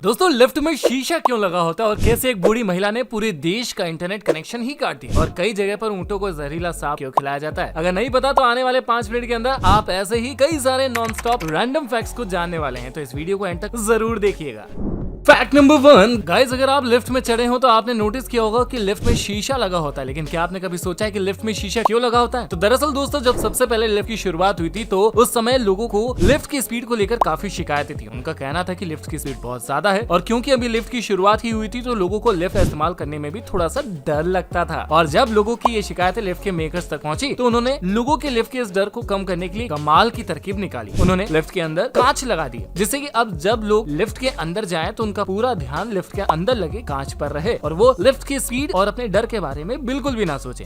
दोस्तों लिफ्ट में शीशा क्यों लगा होता है और कैसे एक बूढ़ी महिला ने पूरे देश का इंटरनेट कनेक्शन ही काट दिया और कई जगह पर ऊंटों को जहरीला सांप क्यों खिलाया जाता है। अगर नहीं पता तो आने वाले 5 मिनट के अंदर आप ऐसे ही कई सारे नॉन स्टॉप रैंडम फैक्ट्स को जानने वाले हैं, तो इस वीडियो को एंड तक जरूर देखिएगा। फैक्ट नंबर 1 गाइस, अगर आप लिफ्ट में चढ़े हो तो आपने नोटिस किया होगा कि लिफ्ट में शीशा लगा होता है, लेकिन क्या आपने कभी सोचा है कि लिफ्ट में शीशा क्यों लगा होता है? तो दरअसल दोस्तों, जब सबसे पहले लिफ्ट की शुरुआत हुई थी तो उस समय लोगों को लिफ्ट की स्पीड को लेकर काफी शिकायतें थी। उनका कहना था कि लिफ्ट की स्पीड बहुत ज्यादा है और क्योंकि अभी लिफ्ट की शुरुआत ही हुई थी तो लोगों को लिफ्ट इस्तेमाल करने में भी थोड़ा सा डर लगता था। और जब लोगों की ये शिकायतें लिफ्ट के मेकर्स तक पहुंची तो उन्होंने लोगों के लिफ्ट के इस डर को कम करने के लिए कमाल की तरकीब निकाली। उन्होंने लिफ्ट के अंदर कांच लगा दिए, जिससे कि अब जब लोग लिफ्ट के अंदर जाएं तो उनका पूरा ध्यान लिफ्ट के अंदर लगे कांच पर रहे और वो लिफ्ट की स्पीड और अपने डर के बारे में बिल्कुल भी ना सोचे।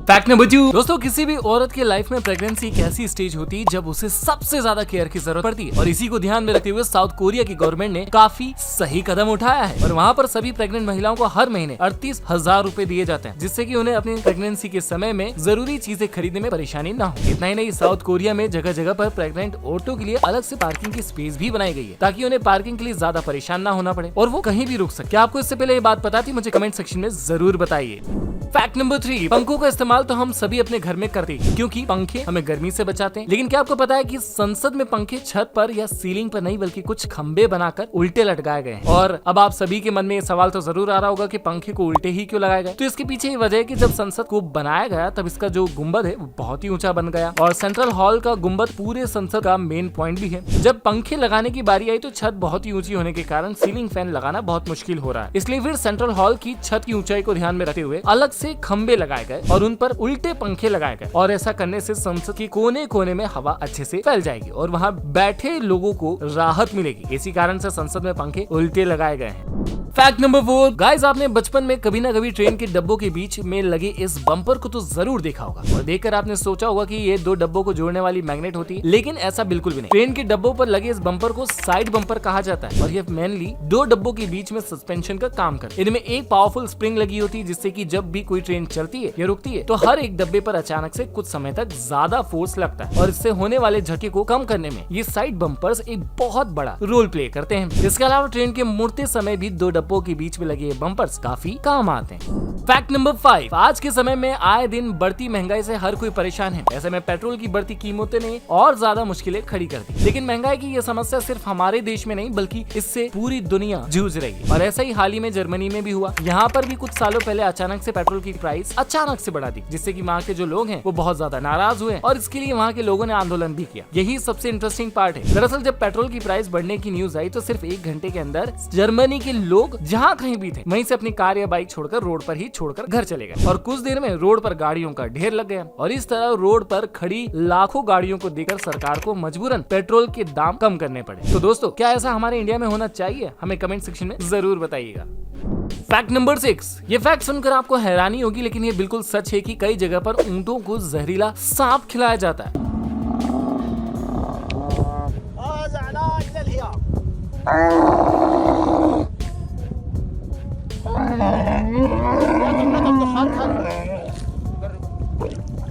फैक्ट नंबर 2 दोस्तों, किसी भी औरत के लाइफ में प्रेगनेंसी एक ऐसी स्टेज होती है जब उसे सबसे ज्यादा केयर की जरूरत पड़ती है और इसी को ध्यान में रखते हुए साउथ कोरिया की गवर्नमेंट ने काफी सही कदम उठाया है और वहाँ पर सभी प्रेग्नेंट महिलाओं को हर महीने 38,000 रूपए दिए जाते हैं, जिससे कि उन्हें अपनी प्रेगनेंसी के समय में जरूरी चीजें खरीदने में परेशानी न हो। इतना ही नहीं, साउथ कोरिया में जगह जगह पर प्रेग्नेंट औरतों के लिए अलग से पार्किंग की स्पेस भी बनाई गई है ताकि उन्हें पार्किंग के लिए ज्यादा परेशान न होना पड़े और वो कहीं भी रुक सके। क्या आपको इससे पहले ये बात पता थी? मुझे कमेंट सेक्शन में जरूर बताइए। फैक्ट नंबर 3 पंखों का इस्तेमाल तो हम सभी अपने घर में करते हैं क्योंकि पंखे हमें गर्मी से बचाते हैं, लेकिन क्या आपको पता है कि संसद में पंखे छत पर या सीलिंग पर नहीं बल्कि कुछ खंबे बनाकर उल्टे लटकाए गए हैं। और अब आप सभी के मन में ये सवाल तो जरूर आ रहा होगा कि पंखे को उल्टे ही क्यों लगाया गया? तो इसके पीछे ये वजह है कि जब संसद को बनाया गया तब इसका जो गुंबद है वो बहुत ही ऊंचा बन गया और सेंट्रल हॉल का गुंबद पूरे संसद का मेन पॉइंट भी है। जब पंखे लगाने की बारी आई तो छत बहुत ही ऊंची होने के कारण सीलिंग फैन लगाना बहुत मुश्किल हो रहा है, इसलिए फिर सेंट्रल हॉल की छत की ऊंचाई को ध्यान में रखते हुए अलग से खंबे लगाए गए और उन पर उल्टे पंखे लगाए गए और ऐसा करने से संसद के कोने कोने में हवा अच्छे से फैल जाएगी और वहाँ बैठे लोगों को राहत मिलेगी। इसी कारण से संसद में पंखे उल्टे लगाए गए हैं। फैक्ट नंबर 4 गाइस, आपने बचपन में कभी ना कभी ट्रेन के डब्बों के बीच में लगे इस बम्पर को तो जरूर देखा होगा और देखकर आपने सोचा होगा कि ये 2 डब्बों को जोड़ने वाली मैग्नेट होती है, लेकिन ऐसा बिल्कुल भी नहीं। ट्रेन के डब्बों पर लगे इस बम्पर को साइड बम्पर कहा जाता है और ये मेनली 2 डब्बों के बीच में सस्पेंशन का काम करता है। इनमें एक पावरफुल स्प्रिंग लगी होती है जिससे कि जब भी कोई ट्रेन चलती है या रुकती है तो हर एक डब्बे पर अचानक से कुछ समय तक ज्यादा फोर्स लगता है और इससे होने वाले झटके को कम करने में ये साइड बम्पर्स एक बहुत बड़ा रोल प्ले करते हैं। इसके अलावा ट्रेन के मुड़ते समय भी 2 डब्बों के बीच में लगे बम्पर्स काफी काम आते हैं। फैक्ट नंबर 5 आज के समय में आए दिन बढ़ती महंगाई से हर कोई परेशान है। ऐसे में पेट्रोल की बढ़ती कीमतें ने और ज्यादा मुश्किलें खड़ी कर दी, लेकिन महंगाई की यह समस्या सिर्फ हमारे देश में नहीं बल्कि इससे पूरी दुनिया जूझ रही है और ऐसा ही हाल ही में जर्मनी में भी हुआ। यहाँ पर भी कुछ सालों पहले अचानक से पेट्रोल की प्राइस अचानक से बढ़ा दी, जिससे कि वहाँ के जो लोग हैं वो बहुत ज्यादा नाराज हुए और इसके लिए वहाँ के लोगों ने आंदोलन भी किया। यही सबसे इंटरेस्टिंग पार्ट है। दरअसल जब पेट्रोल की प्राइस बढ़ने की न्यूज आई तो सिर्फ 1 घंटे के अंदर जर्मनी के लोग जहाँ कहीं भी थे वहीं से अपनी कार या बाइक छोड़कर रोड पर ही छोड़कर घर चले गए और कुछ देर में रोड पर गाड़ियों का ढेर लग गया और इस तरह रोड पर खड़ी लाखों गाड़ियों को देखकर सरकार को मजबूरन पेट्रोल के दाम कम करने पड़े। तो दोस्तों, क्या ऐसा हमारे इंडिया में होना चाहिए? हमें कमेंट सेक्शन में जरूर बताइएगा। फैक्ट नंबर 6 ये फैक्ट सुनकर आपको हैरानी होगी, लेकिन ये बिल्कुल सच है कि कई जगह पर ऊंटों को जहरीला सांप खिलाया जाता है।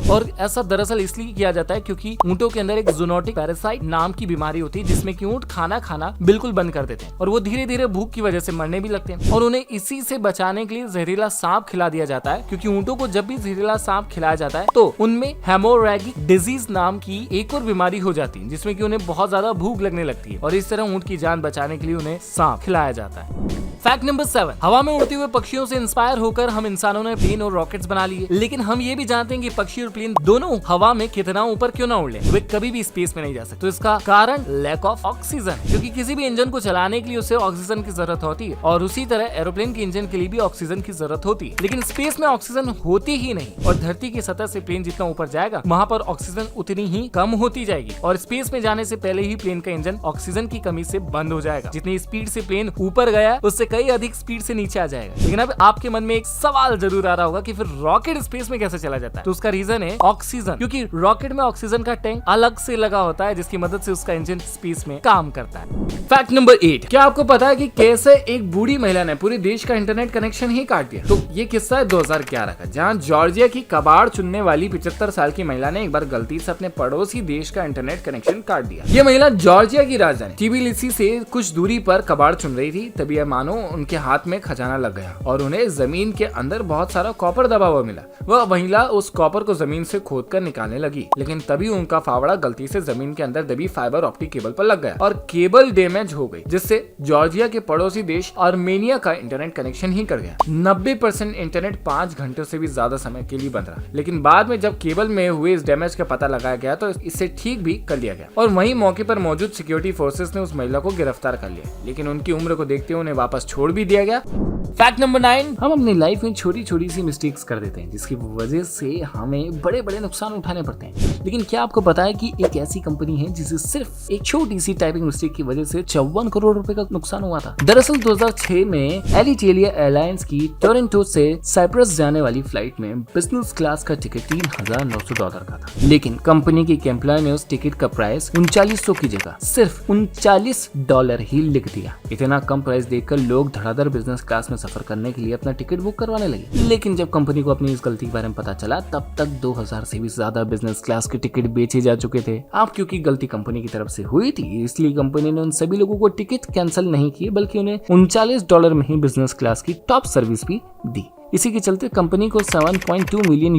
और ऐसा दरअसल इसलिए किया जाता है क्योंकि ऊंटों के अंदर एक जूनोटिक पैरासाइट नाम की बीमारी होती है जिसमें कि ऊंट खाना खाना बिल्कुल बंद कर देते हैं और वो धीरे धीरे भूख की वजह से मरने भी लगते हैं और उन्हें इसी से बचाने के लिए जहरीला सांप खिला दिया जाता है, क्योंकि ऊंटों को जब भी जहरीला सांप खिलाया जाता है तो उनमें हेमोरेगिक डिजीज नाम की एक और बीमारी हो जाती है जिसमें कि उन्हें बहुत ज्यादा भूख लगने लगती है और इस तरह ऊंट की जान बचाने के लिए उन्हें सांप खिलाया जाता है। फैक्ट नंबर 7 हवा में उड़ते हुए पक्षियों से इंस्पायर होकर हम इंसानों ने प्लेन और रॉकेट्स बना लिए, लेकिन हम ये भी जानते हैं कि पक्षी और प्लेन दोनों हवा में कितना ऊपर क्यों ना उड़ ले, वे कभी भी स्पेस में नहीं जा सकते। तो इसका कारण लैक ऑफ ऑक्सीजन है, क्योंकि किसी भी इंजन को चलाने के लिए उसे ऑक्सीजन की जरूरत होती है और उसी तरह एरोप्लेन के इंजन के लिए भी ऑक्सीजन की जरूरत होती है, लेकिन स्पेस में ऑक्सीजन होती ही नहीं और धरती की सतह से प्लेन जितना ऊपर जाएगा वहाँ पर ऑक्सीजन उतनी ही कम होती जाएगी और स्पेस में जाने से पहले ही प्लेन का इंजन ऑक्सीजन की कमी से बंद हो जाएगा। जितनी स्पीड से प्लेन ऊपर गया उससे कई अधिक स्पीड से नीचे आ जाएगा। लेकिन अब आपके मन में एक सवाल जरूर आ रहा होगा कि फिर रॉकेट स्पेस में कैसे चला जाता है। तो उसका रीजन है ऑक्सीजन, क्योंकि रॉकेट में ऑक्सीजन का टैंक अलग से लगा होता है जिसकी मदद से उसका इंजन स्पेस में काम करता है। फैक्ट नंबर 8, क्या आपको पता है कि कैसे एक बूढ़ी महिला ने पूरे देश का इंटरनेट कनेक्शन ही काट दिया? तो ये किस्सा है 2011 का, जहां जॉर्जिया की कबाड़ चुनने वाली 75 साल की महिला ने एक बार गलती से अपने पड़ोसी देश का इंटरनेट कनेक्शन काट दिया। ये महिला जॉर्जिया की राजधानी ट्बिलिसी से कुछ दूरी पर कबाड़ चुन रही थी, तभी मानो उनके हाथ में खजाना लग गया और उन्हें जमीन के अंदर बहुत सारा कॉपर दबा हुआ मिला। वह महिला उस कॉपर को जमीन से खोदकर निकालने लगी, लेकिन तभी उनका फावड़ा गलती से जमीन के अंदर दबी फाइबर ऑप्टिक केबल पर लग गया और केबल डैमेज हो गई, जिससे जॉर्जिया के पड़ोसी देश आर्मेनिया का इंटरनेट कनेक्शन ही कर गया। 90% इंटरनेट 5 घंटे से भी ज्यादा समय के लिए बंद रहा, लेकिन बाद में जब केबल में हुए इस डैमेज का पता लगाया गया तो इसे ठीक भी कर लिया गया और वहीं मौके पर मौजूद सिक्योरिटी फोर्सेस ने उस महिला को गिरफ्तार कर लिया, लेकिन उनकी उम्र को देखते हुए उन्हें वापस छोड़ भी दिया गया। फैक्ट नंबर 9, हम अपनी लाइफ में छोटी छोटी सी मिस्टेक्स कर देते हैं जिसकी वजह से हमें बड़े बड़े नुकसान उठाने पड़ते हैं। लेकिन क्या आपको पता है कि एक ऐसी कंपनी है जिसे सिर्फ एक छोटी सी टाइपिंग मिस्टेक की वजह से 54 करोड़ रुपए का नुकसान हुआ था? दरअसल 2006 में एलिटेलिया एयरलाइंस की टोरंटो से साइप्रस जाने वाली फ्लाइट में बिजनेस क्लास का टिकट $3,900 का था, लेकिन कंपनी के एक एम्प्लॉय ने उस टिकट का प्राइस 3900 की जगह सिर्फ $39 ही लिख दिया। इतना कम प्राइस देखकर लोग धड़ाधड़ बिजनेस क्लास में सफर करने के लिए अपना टिकट बुक करवाने लगे। लेकिन जब कंपनी को अपनी इस गलती के बारे में पता चला तब तक 2000 से भी ज्यादा बिजनेस क्लास के टिकट बेचे जा चुके थे। अब क्योंकि गलती कंपनी की तरफ से हुई थी, इसलिए कंपनी ने उन सभी लोगों को टिकट कैंसिल नहीं किए, बल्कि उन्हें $39 में ही बिजनेस क्लास की टॉप सर्विस भी दी। इसी के चलते कंपनी को $7.2 मिलियन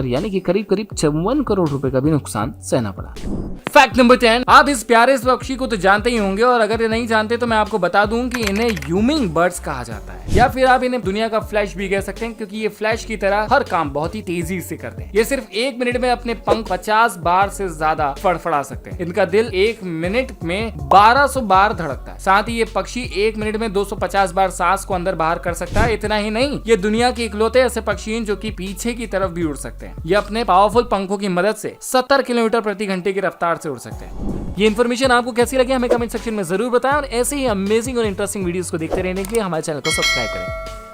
यानी कि करीब 54 करोड़ रुपए का भी नुकसान सहना पड़ा। फैक्ट नंबर 10, आप इस प्यारे से पक्षी को तो जानते ही होंगे, और अगर ये नहीं जानते तो मैं आपको बता दूं कि इन्हें ह्यूमिंग बर्ड्स कहा जाता है, या फिर आप इन्हें दुनिया का फ्लैश भी कह सकते हैं, क्योंकि ये फ्लैश की तरह हर काम बहुत ही तेजी से करते हैं। ये सिर्फ 1 मिनट में अपने पंख 50 बार से ज्यादा फड़फड़ा सकते हैं। इनका दिल 1 मिनट में 1200 बार धड़कता है। साथ ही ये पक्षी 1 मिनट में 250 बार सांस को अंदर बाहर कर सकता है। इतना ही नहीं, ये दुनिया के इकलौते ऐसे पक्षी हैं जो कि पीछे की तरफ भी उड़ सकते हैं। ये अपने पावरफुल पंखों की मदद से 70 किलोमीटर प्रति घंटे की रफ्तार से उड़ सकते हैं। ये इन्फॉर्मेशन आपको कैसी लगी हमें कमेंट सेक्शन में जरूर बताएं, और ऐसे ही अमेजिंग और इंटरेस्टिंग वीडियोस को देखते रहने के लिए हमारे चैनल को सब्सक्राइब करें।